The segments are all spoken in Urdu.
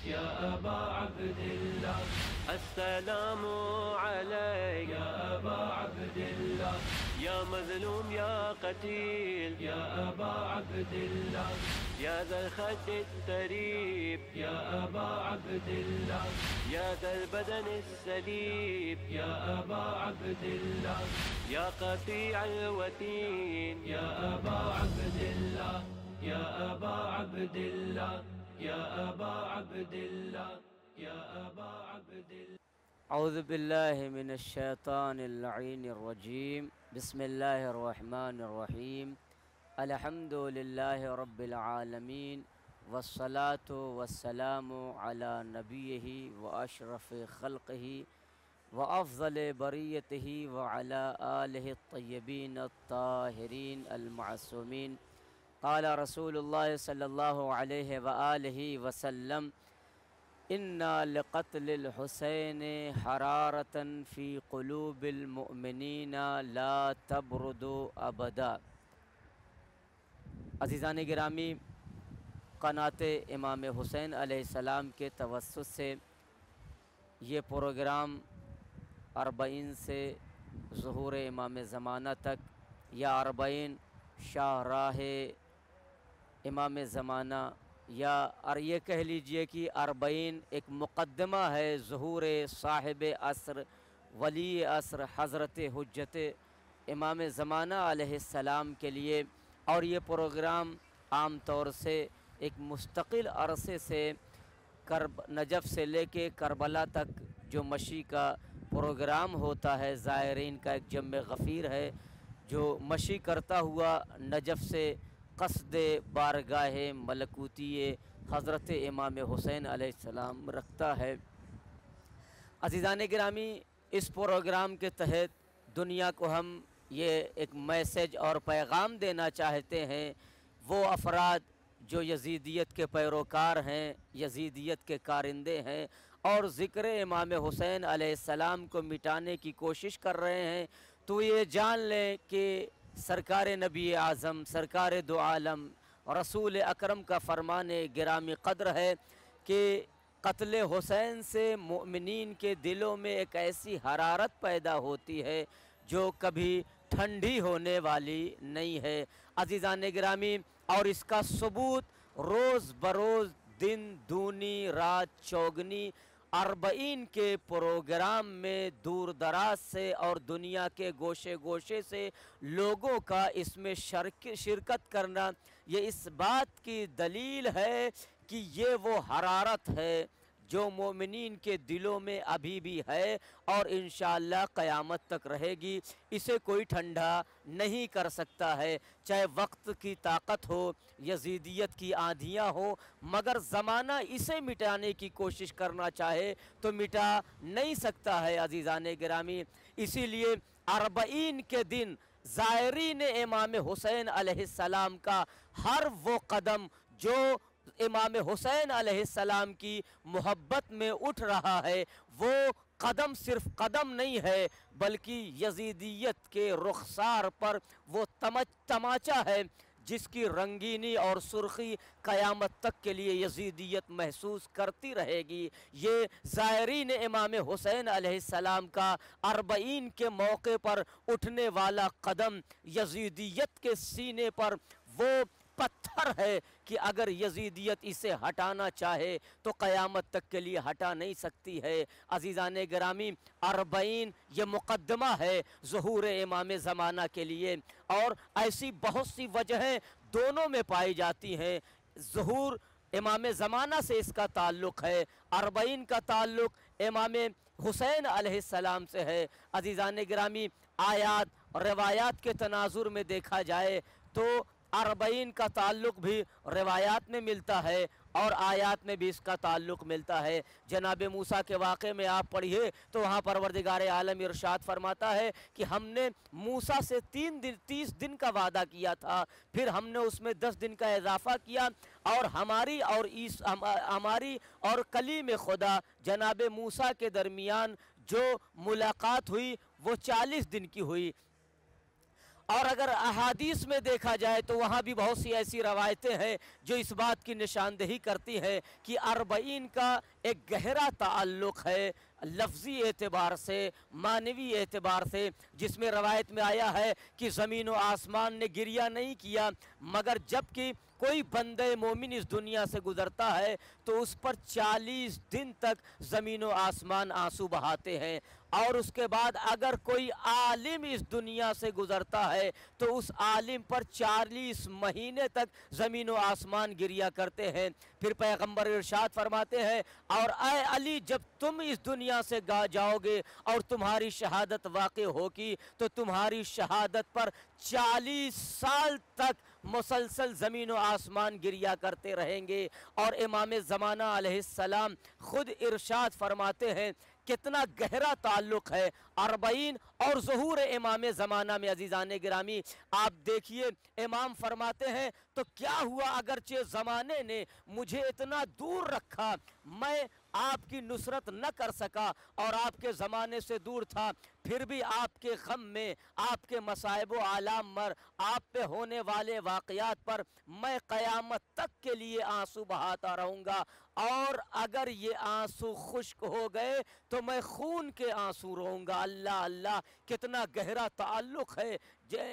يا أبا عبد الله السلام عليك يا أبا عبد الله يا مظلوم يا قتيل يا أبا عبد الله يا ذا الخد التريب يا أبا عبد الله يا ذا البدن السليب يا أبا عبد الله يا قطيع الوتين يا أبا عبد الله يا أبا عبد الله يا أبا عبد الله يا أبا عبد الله. أعوذ بالله من الشيطان اللعين الرجيم. بسم الله الرحمن الرحيم. الحمد لله رب العالمين والصلاة والسلام على نبيه وأشرف خلقه وأفضل بريته وعلى آله الطيبين الطاهرين المعصومين. قال رسول الله صلى الله عليه وآله وسلم: إن لقتل الحسين حرارة في قلوب المؤمنين لا تبرد أبدا. عزیزان گرامی، قنات امام حسین علیہ السلام کے توسط سے یہ پروگرام 40 سے ظہور امام زمانہ تک یا 40 شاہراہ امام زمانہ یا یہ کہہ لیجئے کہ 40 ایک مقدمہ ہے ظہور صاحب عصر ولی عصر حضرت حجت امام زمانہ علیہ السلام کے لیے. اور یہ پروگرام عام طور سے ایک مستقل عرصے سے نجف سے لے کے کربلا تک جو مشی کا پروگرام ہوتا ہے، زائرین کا ایک جمع غفیر ہے جو مشی کرتا ہوا نجف سے قصد بارگاہ ملکوتی حضرت امام حسین علیہ السلام رکھتا ہے. عزیزان گرامی، اس پروگرام کے تحت دنیا کو ہم یہ ایک میسج اور پیغام دینا چاہتے ہیں. وہ افراد جو یزیدیت کے پیروکار ہیں، یزیدیت کے کارندے ہیں اور ذکر امام حسین علیہ السلام کو مٹانے کی کوشش کر رہے ہیں، تو یہ جان لیں کہ سرکار نبی اعظم، سرکار دو عالم رسول اکرم کا فرمان گرامی قدر ہے کہ قتل حسین سے مؤمنین کے دلوں میں ایک ایسی حرارت پیدا ہوتی ہے جو کبھی ٹھنڈی ہونے والی نہیں ہے. عزیزان گرامی، اور اس کا ثبوت روز بروز دن دونی رات چوگنی 40 کے پروگرام میں دور دراز سے اور دنیا کے گوشے گوشے سے لوگوں کا اس میں شرکت کرنا یہ اس بات کی دلیل ہے کہ یہ وہ حرارت ہے جو مومنین کے دلوں میں ابھی بھی ہے اور انشاءاللہ قیامت تک رہے گی. اسے کوئی ٹھنڈا نہیں کر سکتا ہے، چاہے وقت کی طاقت ہو، یزیدیت کی آندھیاں ہو، مگر زمانہ اسے مٹانے کی کوشش کرنا چاہے تو مٹا نہیں سکتا ہے. عزیزان گرامی، اسی لیے 40 کے دن زائرین امام حسین علیہ السلام کا ہر وہ قدم جو امام حسین علیہ السلام کی محبت میں اٹھ رہا ہے، وہ قدم صرف قدم نہیں ہے بلکہ یزیدیت کے رخسار پر وہ تماچا ہے جس کی رنگینی اور سرخی قیامت تک کے لیے یزیدیت محسوس کرتی رہے گی. یہ زائرین امام حسین علیہ السلام کا 40 کے موقع پر اٹھنے والا قدم یزیدیت کے سینے پر وہ پتھر ہے کہ اگر یزیدیت اسے ہٹانا چاہے تو قیامت تک کے لیے ہٹا نہیں سکتی ہے. عزیزان گرامی، 40 یہ مقدمہ ہے ظہور امام زمانہ کے لیے، اور ایسی بہت سی وجہیں دونوں میں پائی جاتی ہیں. ظہور امام زمانہ سے اس کا تعلق ہے، 40 کا تعلق امام حسین علیہ السلام سے ہے. عزیزان گرامی، آیات روایات کے تناظر میں دیکھا جائے تو 40 کا تعلق بھی روایات میں ملتا ہے اور آیات میں بھی اس کا تعلق ملتا ہے. جناب موسیٰ کے واقعے میں آپ پڑھیے تو وہاں پروردگار عالم ارشاد فرماتا ہے کہ ہم نے موسیٰ سے 30 دن کا وعدہ کیا تھا، پھر ہم نے اس میں 10 دن کا اضافہ کیا، اور ہماری اور کلیم خدا جناب موسیٰ کے درمیان جو ملاقات ہوئی وہ 40 دن کی ہوئی. اور اگر احادیث میں دیکھا جائے تو وہاں بھی بہت سی ایسی روایتیں ہیں جو اس بات کی نشاندہی کرتی ہیں کہ 40 کا ایک گہرا تعلق ہے لفظی اعتبار سے، معنوی اعتبار سے، جس میں روایت میں آیا ہے کہ زمین و آسمان نے گریہ نہیں کیا، مگر جب کہ کوئی بندہ مومن اس دنیا سے گزرتا ہے تو اس پر 40 دن تک زمین و آسمان آنسو بہاتے ہیں، اور اس کے بعد اگر کوئی عالم اس دنیا سے گزرتا ہے تو اس عالم پر 40 مہینے تک زمین و آسمان گریہ کرتے ہیں۔ پھر پیغمبر ارشاد فرماتے ہیں، اور اے علی جب تم اس دنیا سے جاؤ گے اور تمہاری شہادت واقع ہوگی تو تمہاری شہادت پر 40 سال تک مسلسل زمین و آسمان گریہ کرتے رہیں گے۔ اور امام زمانہ علیہ السلام خود ارشاد فرماتے ہیں کتنا گہرا تعلق ہے 40 اور ظہور امام زمانہ میں۔ عزیزان گرامی آپ دیکھیے، امام فرماتے ہیں تو کیا ہوا اگرچہ زمانے نے مجھے اتنا دور رکھا، میں آپ کی نصرت نہ کر سکا اور آپ کے زمانے سے دور تھا، پھر بھی آپ کے غم میں، آپ کے مصائب و آلام پر، آپ پہ ہونے والے واقعات پر میں قیامت تک کے لیے آنسو بہاتا رہوں گا، اور اگر یہ آنسو خشک ہو گئے تو میں خون کے آنسو روؤں گا۔ اللہ اللہ، کتنا گہرا تعلق ہے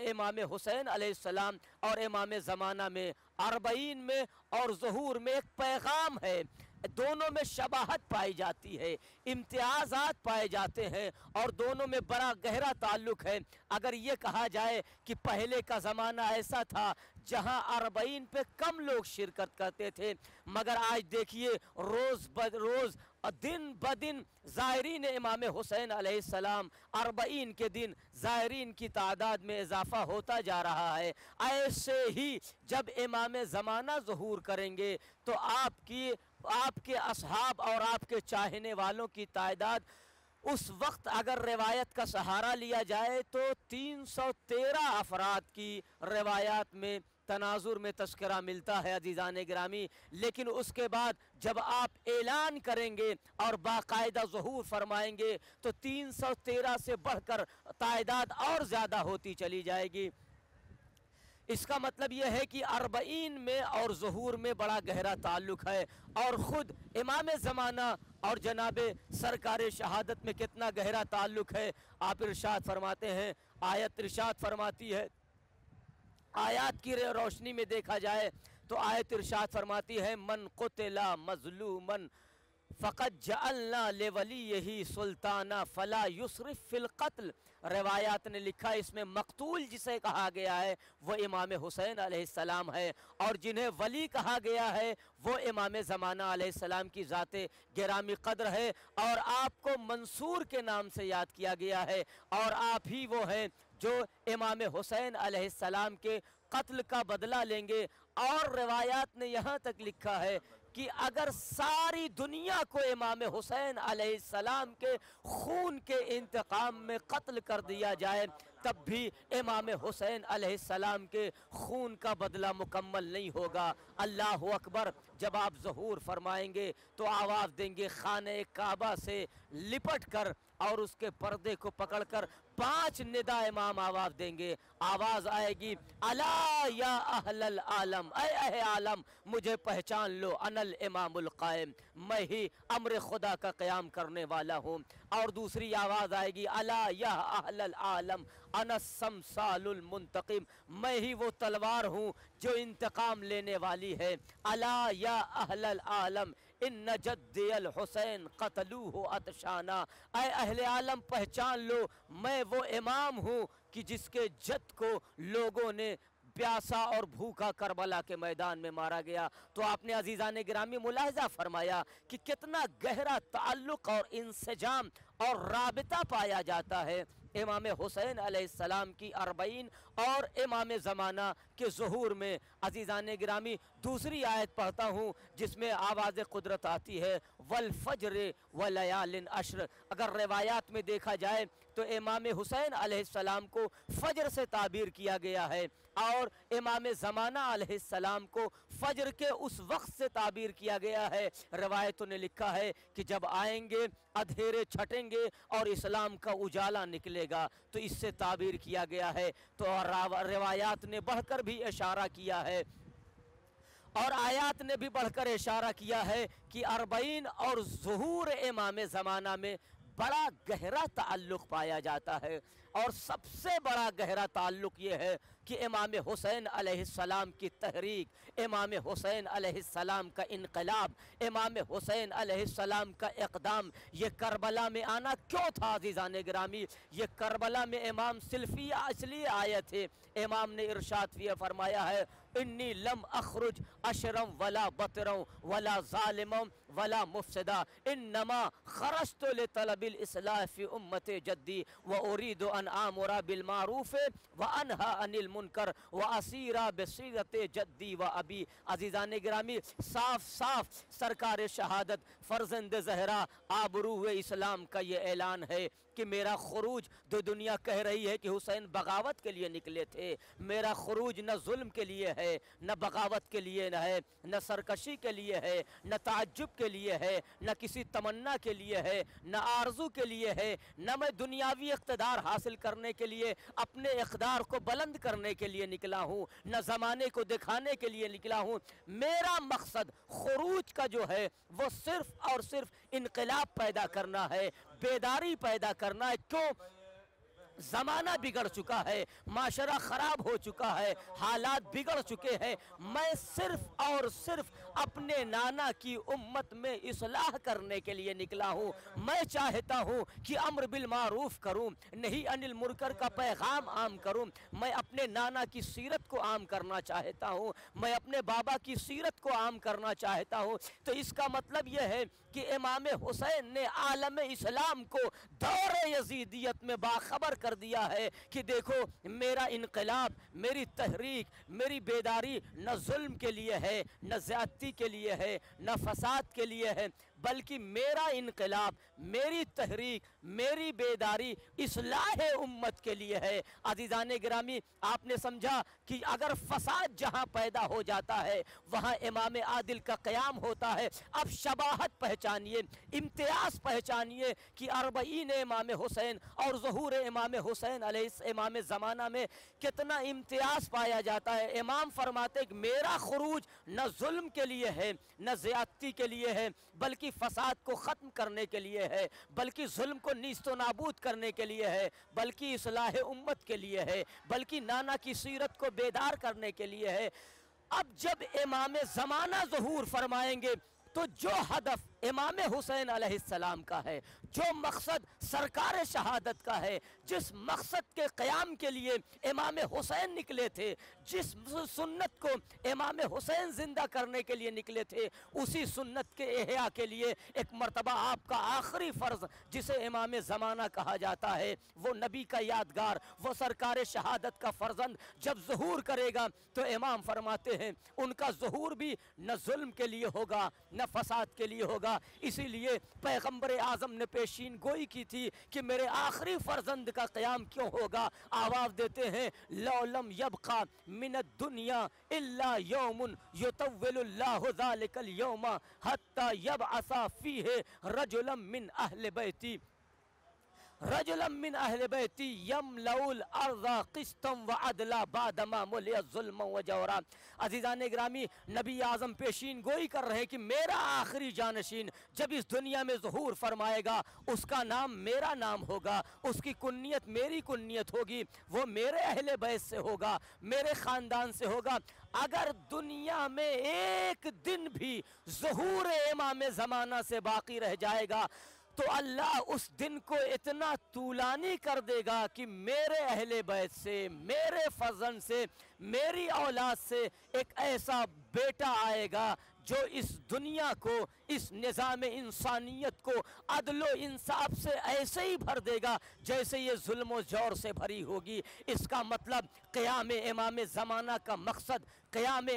امام حسین علیہ السلام اور امام زمانہ میں۔ 40 میں اور ظہور میں ایک پیغام ہے، دونوں میں شباہت پائی جاتی ہے، امتیازات پائے جاتے ہیں، اور دونوں میں بڑا گہرا تعلق ہے۔ اگر یہ کہا جائے کہ پہلے کا زمانہ ایسا تھا جہاں 40 پہ کم لوگ شرکت کرتے تھے، مگر آج دیکھیے روز بروز دن بدن زائرین امام حسین علیہ السلام 40 کے دن زائرین کی تعداد میں اضافہ ہوتا جا رہا ہے۔ ایسے ہی جب امام زمانہ ظہور کریں گے تو آپ کے اصحاب اور آپ کے چاہنے والوں کی تعداد اس وقت اگر روایت کا سہارا لیا جائے تو 313 افراد کی روایات میں تناظر میں تذکرہ ملتا ہے عزیزان گرامی، لیکن اس کے بعد جب آپ اعلان کریں گے اور باقاعدہ ظہور فرمائیں گے تو 313 سے بڑھ کر تعداد اور زیادہ ہوتی چلی جائے گی۔ اس کا مطلب یہ ہے کہ 40 میں اور ظہور میں بڑا گہرا تعلق ہے، اور خود امام زمانہ اور جناب سرکار شہادت میں کتنا گہرا تعلق ہے۔ آپ ارشاد فرماتے ہیں، آیت ارشاد فرماتی ہے، آیات کی روشنی میں دیکھا جائے تو آیت ارشاد فرماتی ہے، من قتل مظلوما فقد جعلنا لولیہ سلطانا فلا یسرف فی القتل۔ روایات نے لکھا اس میں مقتول جسے کہا گیا ہے وہ امام حسین علیہ السلام ہے، اور جنہیں ولی کہا گیا ہے وہ امام زمانہ علیہ السلام کی ذات گرامی قدر ہے، اور آپ کو منصور کے نام سے یاد کیا گیا ہے، اور آپ ہی وہ ہیں جو امام حسین علیہ السلام کے قتل کا بدلہ لیں گے۔ اور روایات نے یہاں تک لکھا ہے کہ اگر ساری دنیا کو امام حسین علیہ السلام کے خون کے انتقام میں قتل کر دیا جائے تب بھی امام حسین علیہ السلام کے خون کا بدلہ مکمل نہیں ہوگا۔ اللہ اکبر، جب آپ ظہور فرمائیں گے تو آواز دیں گے خانہ کعبہ سے لپٹ کر اور اس کے پردے کو پکڑ کر 5 ندا امام آواز دیں گے، آواز آئے گی، الا یا اہل العالم، اے عالم مجھے پہچان لو، انا الامام القائم، میں ہی امر خدا کا قیام کرنے والا ہوں۔ اور دوسری آواز آئے گی، الا یا اہل العالم انا السمسال المنتقم، میں ہی وہ تلوار ہوں جو انتقام لینے والی ہے۔ الا یا اہل العالم ان جدی الحسین قتلوہ عطشانا، اے اہل عالم پہچان لو میں وہ امام ہوں کہ جس کے جد کو لوگوں نے پیاسا اور بھوکا کربلا کے میدان میں مارا گیا۔ تو آپ نے عزیزان گرامی ملاحظہ فرمایا کہ کتنا گہرا تعلق اور انسجام اور رابطہ پایا جاتا ہے امام حسین علیہ السلام کی 40 اور امام زمانہ کے ظہور میں۔ عزیزان گرامی دوسری آیت پڑھتا ہوں جس میں آواز قدرت آتی ہے والفجر ولیال عشر۔ اگر روایات میں دیکھا جائے تو امام حسین علیہ السلام کو فجر سے تعبیر کیا گیا ہے اور امام زمانہ علیہ السلام کو فجر کے اس وقت سے تعبیر کیا گیا ہے۔ روایتوں نے لکھا ہے کہ جب آئیں گے اندھیرے چھٹیں گے اور اسلام کا اجالا نکلے گا، تو اس سے تعبیر کیا گیا ہے۔ تو روایات نے بڑھ کر بھی اشارہ کیا ہے اور آیات نے بھی بڑھ کر اشارہ کیا ہے کہ 40 اور ظہور امام زمانہ میں بڑا گہرا تعلق پایا جاتا ہے، اور سب سے بڑا گہرا تعلق یہ ہے کہ امام حسین علیہ السلام کی تحریک، امام حسین علیہ السلام کا انقلاب، امام حسین علیہ السلام کا اقدام، یہ کربلا میں آنا کیوں تھا عزیزان گرامی؟ یہ کربلا میں امام سلفیہ اس لیے آئے تھے۔ امام نے ارشاد فرمایا ہے انی لم اخرج اشرم ولا بطرم ولا ظالمم ولا مفسدا انما خرجت لطلب الاصلاح فی امت جدی وارید ان آمر بالمعروف وانہا عن المنکر واسیر بصیرت جدی و ابی۔ عزیزان گرامی صاف صاف سرکار شہادت فرزند زہرا آبرو اسلام کا یہ اعلان ہے کہ میرا خروج، دو دنیا کہہ رہی ہے کہ حسین بغاوت کے لیے نکلے تھے، میرا خروج نہ ظلم کے لیے ہے، نہ بغاوت کے لیے ہے، نہ سرکشی کے لیے ہے، نہ تعجب کے لیے ہے، نہ کسی تمنا کے لیے ہے، نہ آرزو کے لیے ہے، نہ میں دنیاوی اقتدار حاصل کرنے کے لیے اپنے اقدار کو بلند کرنے کے لیے نکلا ہوں، نہ زمانے کو دکھانے کے لیے نکلا ہوں۔ میرا مقصد خروج کا جو ہے وہ صرف اور صرف انقلاب پیدا کرنا ہے، بیداری پیدا کرنا ہے۔ کیوں؟ زمانہ بگڑ چکا ہے، معاشرہ خراب ہو چکا ہے، حالات بگڑ چکے ہیں۔ میں صرف اور صرف اپنے نانا کی امت میں اصلاح کرنے کے لیے نکلا ہوں۔ میں چاہتا ہوں کہ امر بالمعروف کروں، نہیں عن المنکر کا پیغام عام کروں۔ میں اپنے نانا کی سیرت کو عام کرنا چاہتا ہوں، میں اپنے بابا کی سیرت کو عام کرنا چاہتا ہوں۔ تو اس کا مطلب یہ ہے کہ امام حسین نے عالم اسلام کو دور یزیدیت میں باخبر کر دیا ہے کہ دیکھو میرا انقلاب، میری تحریک، میری بیداری نہ ظلم کے لیے ہے، نہ زیادتی کے لیے ہے، نہ فساد کے لیے ہے، بلکہ میرا انقلاب، میری تحریک، میری بیداری اصلاح امت کے لیے ہے۔ عزیزان گرامی آپ نے سمجھا کہ اگر فساد جہاں پیدا ہو جاتا ہے وہاں امام عادل کا قیام ہوتا ہے۔ اب شباہت پہچانیے، امتیاز پہچانیے کہ 40 امام حسین اور ظہور امام حسین علیہ امام زمانہ میں کتنا امتیاز پایا جاتا ہے۔ امام فرماتے کہ میرا خروج نہ ظلم کے لیے ہے، نہ زیادتی کے لیے ہے، بلکہ فساد کو ختم کرنے کے لیے ہے، بلکہ ظلم کو نیست و نابود کرنے کے لیے ہے، بلکہ اصلاح امت کے لیے ہے، بلکہ نانا کی سیرت کو بیدار کرنے کے لیے ہے۔ اب جب امام زمانہ ظہور فرمائیں گے تو جو ہدف امام حسین علیہ السلام کا ہے، جو مقصد سرکار شہادت کا ہے، جس مقصد کے قیام کے لیے امام حسین نکلے تھے، جس سنت کو امام حسین زندہ کرنے کے لیے نکلے تھے، اسی سنت کے احیاء کے لیے ایک مرتبہ آپ کا آخری فرض جسے امام زمانہ کہا جاتا ہے، وہ نبی کا یادگار، وہ سرکار شہادت کا فرزند جب ظہور کرے گا تو امام فرماتے ہیں ان کا ظہور بھی نہ ظلم کے لیے ہوگا، نہ فساد کے لیے ہوگا۔ اسی لیے پیغمبر اعظم نے پیشین گوئی کی تھی کہ میرے آخری فرزند کا قیام کیوں ہوگا۔ آواز دیتے ہیں لو لم یبقى من الدنیا الا یوم یطول اللہ ذلک اليوم حتی یبعث فیہ رجلا من اہل بیتی رجلا من اہل بیتی یملؤ الارض قسطا وعدلا بعدما ملئت ظلما وجورا۔ عزیزان گرامی نبی اعظم پیشین گوئی کر رہے کہ میرا آخری جانشین جب اس دنیا میں ظہور فرمائے گا اس کا نام میرا نام ہوگا، اس کی کنیت میری کنیت ہوگی، وہ میرے اہل بیت سے ہوگا، میرے خاندان سے ہوگا۔ اگر دنیا میں ایک دن بھی ظہور امام زمانہ سے باقی رہ جائے گا تو اللہ اس دن کو اتنا طولانی کر دے گا کہ میرے اہل بیت سے، میرے فرزند سے، میری اولاد سے ایک ایسا بیٹا آئے گا جو اس دنیا کو، اس نظام انسانیت کو عدل و انصاف سے ایسے ہی بھر دے گا جیسے یہ ظلم و جور سے بھری ہوگی۔ اس کا مطلب قیام امام زمانہ کا مقصد، قیام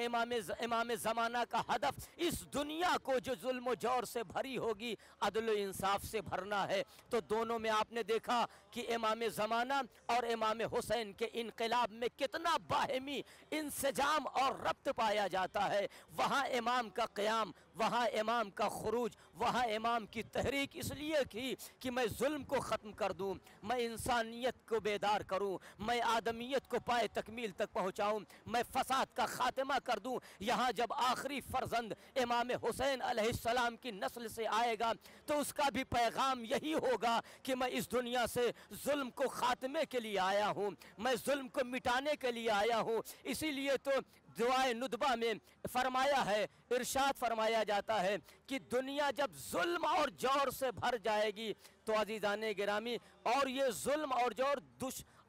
امام زمانہ کا ہدف اس دنیا کو جو ظلم و جور سے بھری ہوگی عدل و انصاف سے بھرنا ہے۔ تو دونوں میں آپ نے دیکھا کہ امام زمانہ اور امام حسین کے انقلاب میں کتنا باہمی انسجام اور ربط پایا جاتا ہے۔ وہاں امام کا قیام، وہاں امام کا خروج، وہاں امام کی تحریک اس لیے کی کہ میں ظلم کو ختم کر دوں، میں انسانیت کو بیدار کروں، میں آدمیت کو پائے تکمیل تک پہنچاؤں، میں فساد کا خاتمہ کر دوں۔ یہاں جب آخری فرزند امام حسین علیہ السلام کی نسل سے آئے گا تو اس کا بھی پیغام یہی ہوگا کہ میں اس دنیا سے ظلم کو خاتمے کے لیے آیا ہوں، میں ظلم کو مٹانے کے لیے آیا ہوں۔ اسی لیے تو دعائے ندبہ میں فرمایا ہے، ارشاد فرمایا جاتا ہے کہ دنیا جب ظلم اور جور سے بھر جائے گی تو عزیزان گرامی، اور یہ ظلم اور جور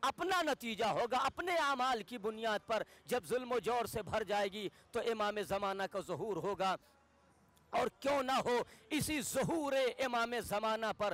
اپنا نتیجہ ہوگا، اپنے اعمال کی بنیاد پر جب ظلم و جور سے بھر جائے گی تو امام زمانہ کا ظہور ہوگا۔ اور کیوں نہ ہو اسی ظہور امام زمانہ پر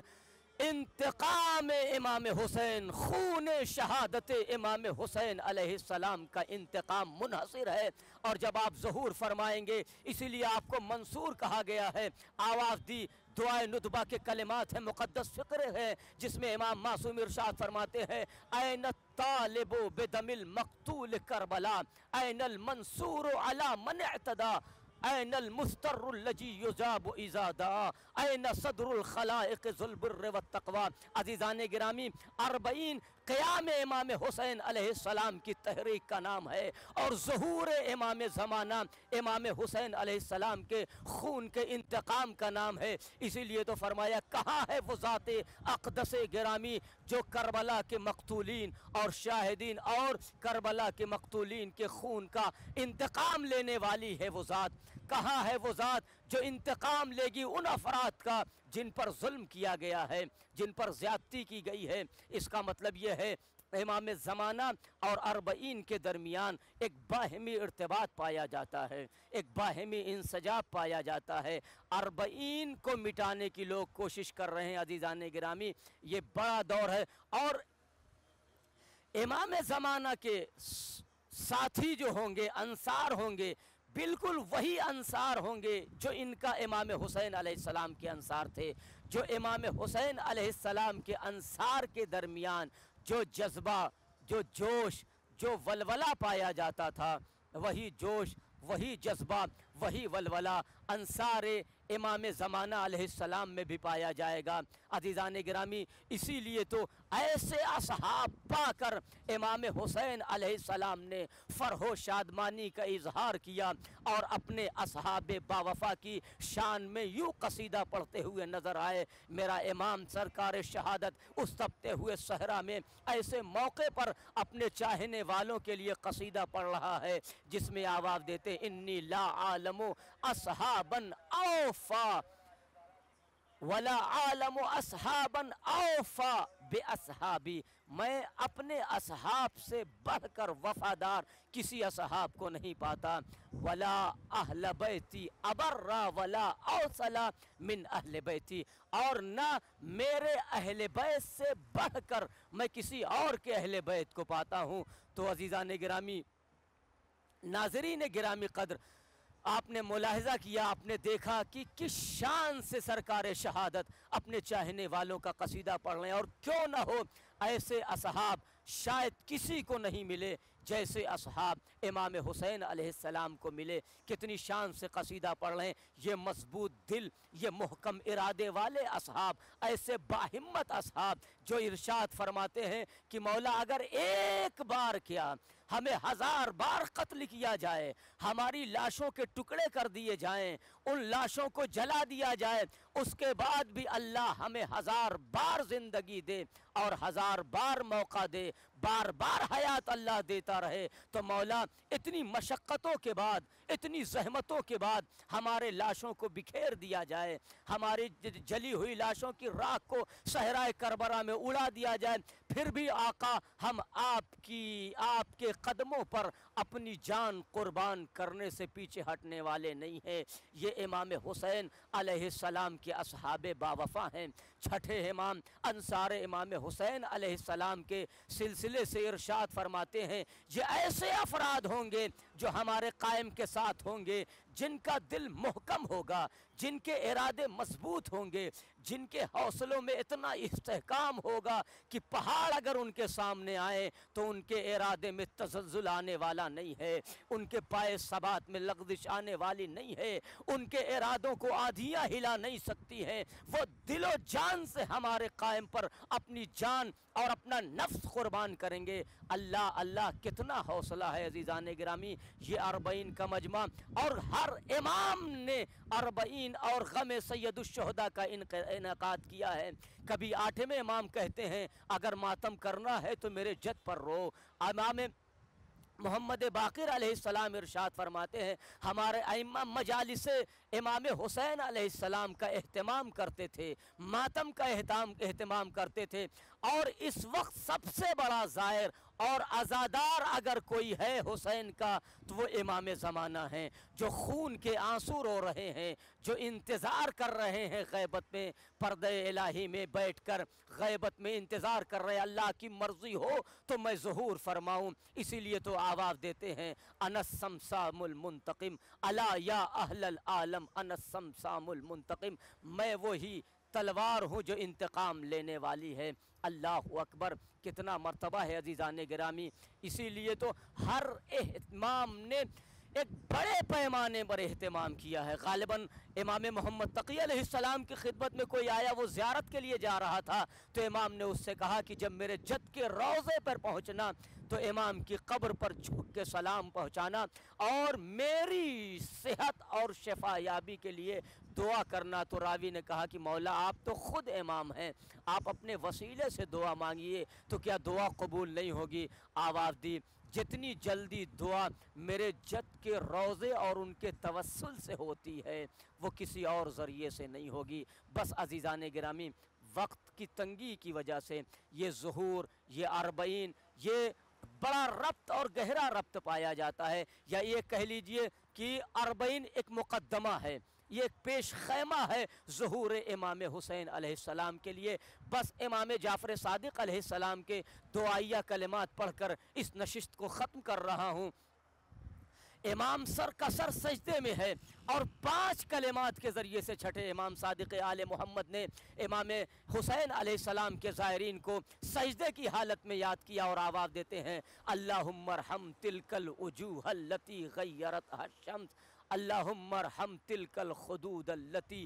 انتقام امام حسین، خون شہادت امام حسین علیہ السلام کا انتقام منحصر ہے۔ اور جب آپ ظہور فرمائیں گے، اسی لیے آپ کو منصور کہا گیا ہے، آواز دی دعائے ندبہ کے کلمات ہیں، مقدس فقرے ہیں جس میں امام معصوم ارشاد فرماتے ہیں، این الطالب بدم المقتول کربلا، این المنصور علی من اعتدا، این المستر الذی یذاب اذا دعا، این صدر الخلائق ذو البر والتقوی۔ عزیزان گرامی، 40 قیام امام حسین علیہ السلام کی تحریک کا نام ہے، اور ظہور امام زمانہ امام حسین علیہ السلام کے خون کے انتقام کا نام ہے۔ اسی لیے تو فرمایا، کہاں ہے وہ ذات اقدس گرامی جو کربلا کے مقتولین اور شاہدین اور کربلا کے مقتولین کے خون کا انتقام لینے والی ہے وہ ذات، کہاں ہے وہ ذات جو انتقام لے گی ان افراد کا جن پر ظلم کیا گیا ہے، جن پر زیادتی کی گئی ہے۔ اس کا مطلب یہ ہے امام زمانہ اور 40 کے درمیان ایک باہمی ارتباط پایا جاتا ہے، ایک باہمی انسجام پایا جاتا ہے۔ 40 کو مٹانے کی لوگ کوشش کر رہے ہیں۔ عزیزان گرامی، یہ بڑا دور ہے، اور امام زمانہ کے ساتھی جو ہوں گے، انصار ہوں گے، بالکل وہی انصار ہوں گے جو ان کا امام حسین علیہ السلام کے انصار تھے۔ جو امام حسین علیہ السلام کے انصار کے درمیان جو جذبہ، جو جوش، جو ولولہ پایا جاتا تھا، وہی جوش، وہی جذبہ، وہی ولولہ انصار امام زمانہ علیہ السلام میں بھی پایا جائے گا۔ عزیزان گرامی، اسی لیے تو ایسے اصحاب پا کر امام حسین علیہ السلام نے فرح و شادمانی کا اظہار کیا، اور اپنے اصحاب باوفا کی شان میں یوں قصیدہ پڑھتے ہوئے نظر آئے، میرا امام سرکار شہادت اس تپتے ہوئے صحرا میں ایسے موقع پر اپنے چاہنے والوں کے لیے قصیدہ پڑھ رہا ہے جس میں آواز دیتے، انی لا عالم اصحابا اوفا ولا عالم اصحابا اوفا بے اصحابی، میں اپنے اصحاب سے بڑھ کر وفادار کسی اصحاب کو نہیں پاتا، ولا اہل بیتی ابرا ولا اوصلا من اہل بیتی، اور نہ میرے اہل بیت سے بڑھ کر میں کسی اور کے اہل بیت کو پاتا ہوں۔ تو عزیزان گرامی، ناظرین گرامی قدر، آپ نے ملاحظہ کیا، آپ نے دیکھا کہ کس شان سے سرکار شہادت اپنے چاہنے والوں کا قصیدہ پڑھ رہے ہیں، اور کیوں نہ ہو ایسے اصحاب شاید کسی کو نہیں ملے جیسے اصحاب امام حسین علیہ السلام کو ملے۔ کتنی شان سے قصیدہ پڑھ رہے ہیں، یہ مضبوط دل، یہ محکم ارادے والے اصحاب، ایسے باہمت اصحاب جو ارشاد فرماتے ہیں کہ مولا اگر ایک بار کیا ہمیں 1000 بار قتل کیا جائے، ہماری لاشوں کے ٹکڑے کر دیے جائیں، ان لاشوں کو جلا دیا جائے، اس کے بعد بھی اللہ ہمیں 1000 بار زندگی دے اور 1000 بار موقع دے، بار بار حیات اللہ دیتا رہے، تو مولا اتنی مشقتوں کے بعد، اتنی زحمتوں کے بعد ہمارے لاشوں کو بکھیر دیا جائے، ہماری جلی ہوئی لاشوں کی راکھ کو صحرائے کربلا میں اڑا دیا جائے، پھر بھی آقا ہم آپ کے قدموں پر اپنی جان قربان کرنے سے پیچھے ہٹنے والے نہیں ہیں۔ یہ امام حسین علیہ السلام کے اصحاب باوفا ہیں۔ چھٹے امام انصار امام حسین علیہ السلام کے سلسلے سے ارشاد فرماتے ہیں یہ ایسے افراد ہوں گے جو ہمارے قائم کے ساتھ ہوں گے، جن کا دل محکم ہوگا، جن کے ارادے مضبوط ہوں گے، جن کے حوصلوں میں اتنا استحکام ہوگا کہ پہاڑ اگر ان کے سامنے آئے تو ان کے ارادے میں تزلزل آنے والا نہیں ہے، ان کے پائے ثبات میں لغزش آنے والی نہیں ہے، ان کے ارادوں کو آندھیاں ہلا نہیں سکتی ہیں۔ وہ دل و جان سے ہمارے قائم پر اپنی جان اور اپنا نفس قربان کریں گے۔ اللہ اللہ کتنا حوصلہ ہے عزیزان گرامی۔ یہ 40 کا مجمع اور ہر امام نے 40 اور غم سید الشہداء کا انعقاد کیا ہے۔ کبھی 8ویں امام کہتے ہیں اگر ماتم کرنا ہے تو میرے جد پر رو۔ امام محمد باقر علیہ السلام ارشاد فرماتے ہیں ہمارے ائمہ مجالس امام حسین علیہ السلام کا اہتمام کرتے تھے، ماتم کا اہتمام کرتے تھے، اور اس وقت سب سے بڑا زائر اور عزادار اگر کوئی ہے حسین کا تو وہ امام زمانہ ہیں، جو خون کے آنسو رو رہے ہیں، جو انتظار کر رہے ہیں غیبت میں، پردہ الہی میں بیٹھ کر غیبت میں انتظار کر رہے اللہ کی مرضی ہو تو میں ظہور فرماؤں۔ اسی لیے تو آواز دیتے ہیں انا السمسام المنتقم الا یا اہل العالم انا السمسام المنتقم، میں وہی تلوار ہوں جو انتقام لینے والی ہے۔ اللہ اکبر، کتنا مرتبہ ہے عزیزان گرامی۔ اسی لیے تو ہر امام نے ایک بڑے پیمانے پر اہتمام کیا ہے۔ غالباً امام محمد تقی علیہ السلام کی خدمت میں کوئی آیا، وہ زیارت کے لیے جا رہا تھا، تو امام نے اس سے کہا کہ جب میرے جد کے روضے پر پہنچنا تو امام کی قبر پر جھک کے سلام پہنچانا اور میری صحت اور شفا یابی کے لیے دعا کرنا۔ تو راوی نے کہا کہ مولا آپ تو خود امام ہیں، آپ اپنے وسیلے سے دعا مانگیے تو کیا دعا قبول نہیں ہوگی؟ آواز دی جتنی جلدی دعا میرے جد کے روضے اور ان کے توسل سے ہوتی ہے وہ کسی اور ذریعے سے نہیں ہوگی۔ بس عزیزان گرامی، وقت کی تنگی کی وجہ سے یہ ظہور، یہ 40، یہ بڑا ربط اور گہرا ربط پایا جاتا ہے، یا یہ کہہ لیجئے کہ 40 ایک مقدمہ ہے، یہ ایک پیش خیمہ ہے ظہور امام حسین علیہ السلام کے لیے۔ بس امام جعفر صادق علیہ السلام کے دعائیہ کلمات پڑھ کر اس نشست کو ختم کر رہا ہوں۔ امام سر کا سر سجدے میں ہے اور 5 کلمات کے ذریعے سے چھٹے امام صادق آل محمد نے امام حسین علیہ السلام کے زائرین کو سجدے کی حالت میں یاد کیا اور آواز دیتے ہیں اللہم ارحم تلک الوجوہ التی غیرتها الشمس، اللہم ارحم تلک الخدود التی،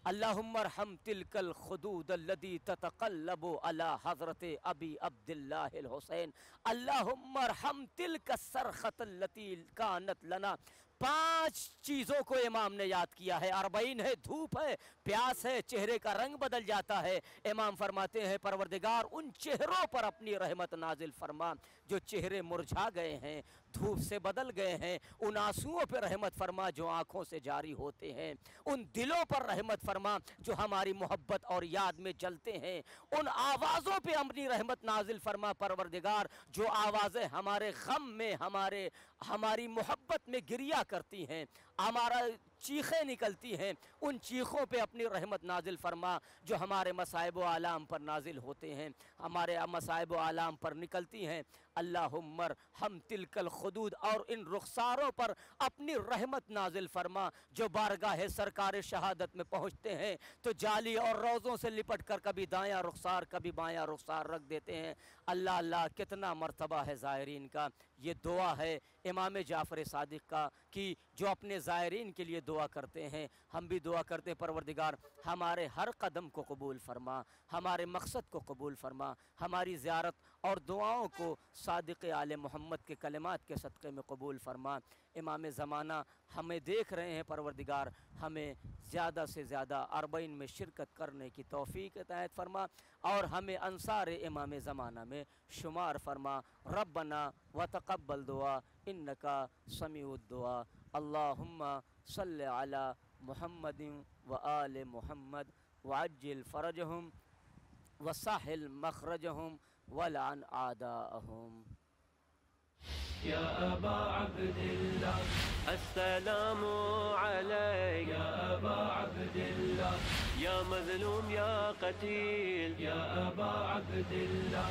اللہم ارحم تلک الخدود الذی تتقلب علی حضرت ابی عبداللہ الحسین، اللہم ارحم تلک الصرخۃ التی کانت لنا۔ 5 چیزوں کو امام نے یاد کیا ہے۔ 40 ہے، دھوپ ہے، پیاس ہے، چہرے کا رنگ بدل جاتا ہے۔ امام فرماتے ہیں پروردگار ان چہروں پر اپنی رحمت نازل فرما جو چہرے مرجھا گئے ہیں، دھوپ سے بدل گئے ہیں، ان آنسوؤں پہ رحمت فرما جو آنکھوں سے جاری ہوتے ہیں، ان دلوں پر رحمت فرما جو ہماری محبت اور یاد میں جلتے ہیں، ان آوازوں پہ اپنی رحمت نازل فرما پروردگار جو آوازیں ہمارے غم میں، ہماری محبت میں گریا کرتی ہیں، ہمارا چیخیں نکلتی ہیں، ان چیخوں پہ اپنی رحمت نازل فرما جو ہمارے مصائب و آلام پر نازل ہوتے ہیں، ہمارے مصائب و آلام پر نکلتی ہیں۔ اللہم ارحم تلک الخدود، اور ان رخساروں پر اپنی رحمت نازل فرما جو بارگاہ سرکار شہادت میں پہنچتے ہیں تو جالی اور روزوں سے لپٹ کر کبھی دایاں رخسار کبھی بایاں رخسار رکھ دیتے ہیں۔ اللہ اللہ کتنا مرتبہ ہے زائرین کا۔ یہ دعا ہے امام جعفر صادق کا کہ جو اپنے زائرین کے لیے دعا کرتے ہیں، ہم بھی دعا کرتے ہیں پروردگار ہمارے ہر قدم کو قبول فرما، ہمارے مقصد کو قبول فرما، ہماری زیارت اور دعاؤں کو صادق آل محمد کے کلمات کے صدقے میں قبول فرما۔ امام زمانہ ہمیں دیکھ رہے ہیں پروردگار، ہمیں زیادہ سے زیادہ 40 میں شرکت کرنے کی توفیق عطا فرما اور ہمیں انصار امام زمانہ میں شمار فرما۔ ربنا وتقبل دعا انکا سمیع الدعا، اللہم صلی علی محمد وآل محمد وعجل فرجہم وسہل مخرجہم ولعن أعداءهم. يا أبا عبد الله السلام عليك يا أبا عبد الله يا مظلوم يا قتيل يا أبا عبد الله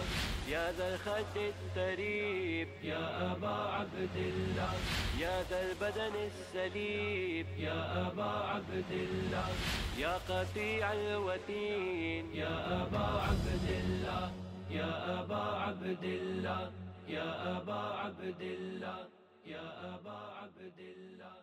يا ذا الخد التريب يا أبا عبد الله يا ذا البدن السليب يا أبا عبد الله يا قطيع الوتين يا أبا عبد الله يا أبا عبد الله يا أبا عبد الله يا أبا عبد الله